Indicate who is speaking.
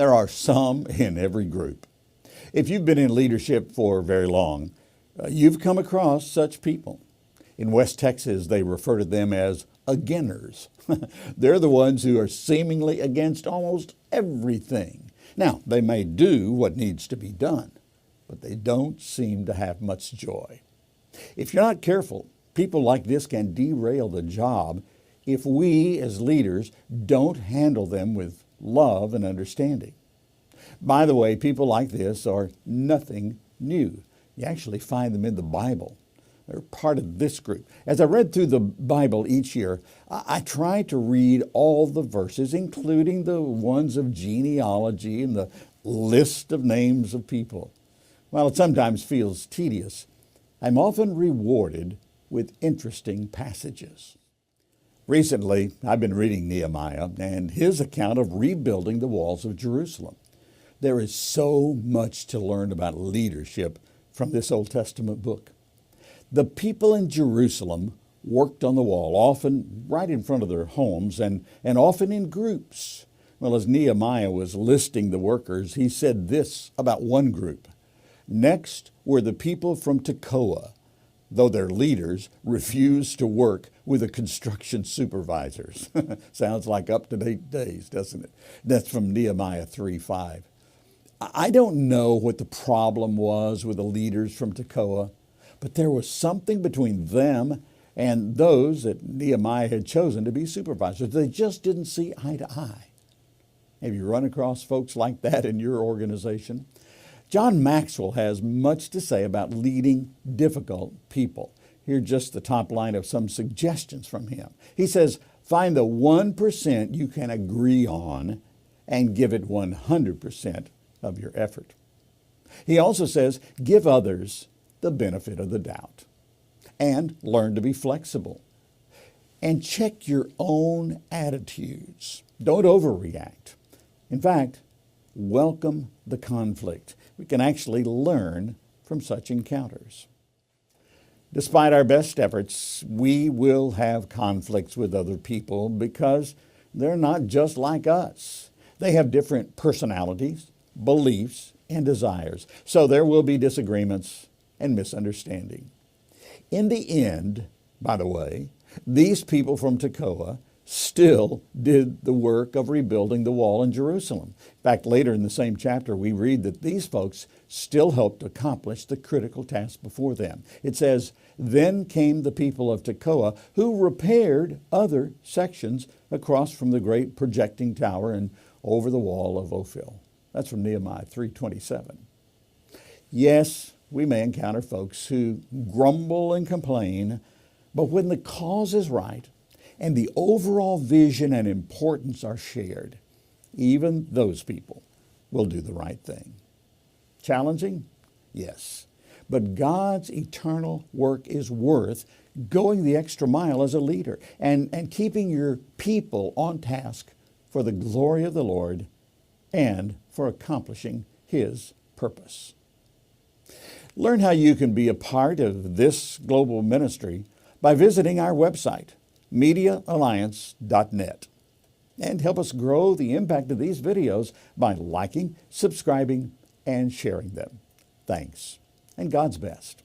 Speaker 1: There are some in every group. If you've been in leadership for very long, you've come across such people. In West Texas, they refer to them as againers. They're the ones who are seemingly against almost everything. Now, they may do what needs to be done, but they don't seem to have much joy. If you're not careful, people like this can derail the job if we as leaders don't handle them with love and understanding. By the way, people like this are nothing new. You actually find them in the Bible. They're part of this group. As I read through the Bible each year, I try to read all the verses, including the ones of genealogy and the list of names of people. While it sometimes feels tedious, I'm often rewarded with interesting passages. Recently, I've been reading Nehemiah and his account of rebuilding the walls of Jerusalem. There is so much to learn about leadership from this Old Testament book. The people in Jerusalem worked on the wall, often right in front of their homes and often in groups. Well, as Nehemiah was listing the workers, he said this about one group. Next were the people from Tekoa, though their leaders refused to work with the construction supervisors. Sounds like up-to-date days, doesn't it? That's from Nehemiah 3:5. I don't know what the problem was with the leaders from Tekoa, but there was something between them and those that Nehemiah had chosen to be supervisors. They just didn't see eye to eye. Have you run across folks like that in your organization? John Maxwell has much to say about leading difficult people. Here's just the top line of some suggestions from him. He says, find the 1% you can agree on and give it 100% of your effort. He also says, give others the benefit of the doubt and learn to be flexible. And check your own attitudes. Don't overreact. In fact, welcome the conflict. We can actually learn from such encounters. Despite our best efforts, we will have conflicts with other people because they're not just like us. They have different personalities, beliefs, and desires. So there will be disagreements and misunderstanding. In the end, by the way, these people from Tekoa still did the work of rebuilding the wall in Jerusalem. In fact, later in the same chapter, we read that these folks still helped accomplish the critical task before them. It says, then came the people of Tekoa who repaired other sections across from the great projecting tower and over the wall of Ophel. That's from Nehemiah 3:27. Yes, we may encounter folks who grumble and complain, but when the cause is right and the overall vision and importance are shared, even those people will do the right thing. Challenging? Yes. But God's eternal work is worth going the extra mile as a leader and keeping your people on task for the glory of the Lord and for accomplishing His purpose. Learn how you can be a part of this global ministry by visiting our website, MEDIALLIANCE.net. And help us grow the impact of these videos by liking, subscribing, and sharing them. Thanks, and God's best.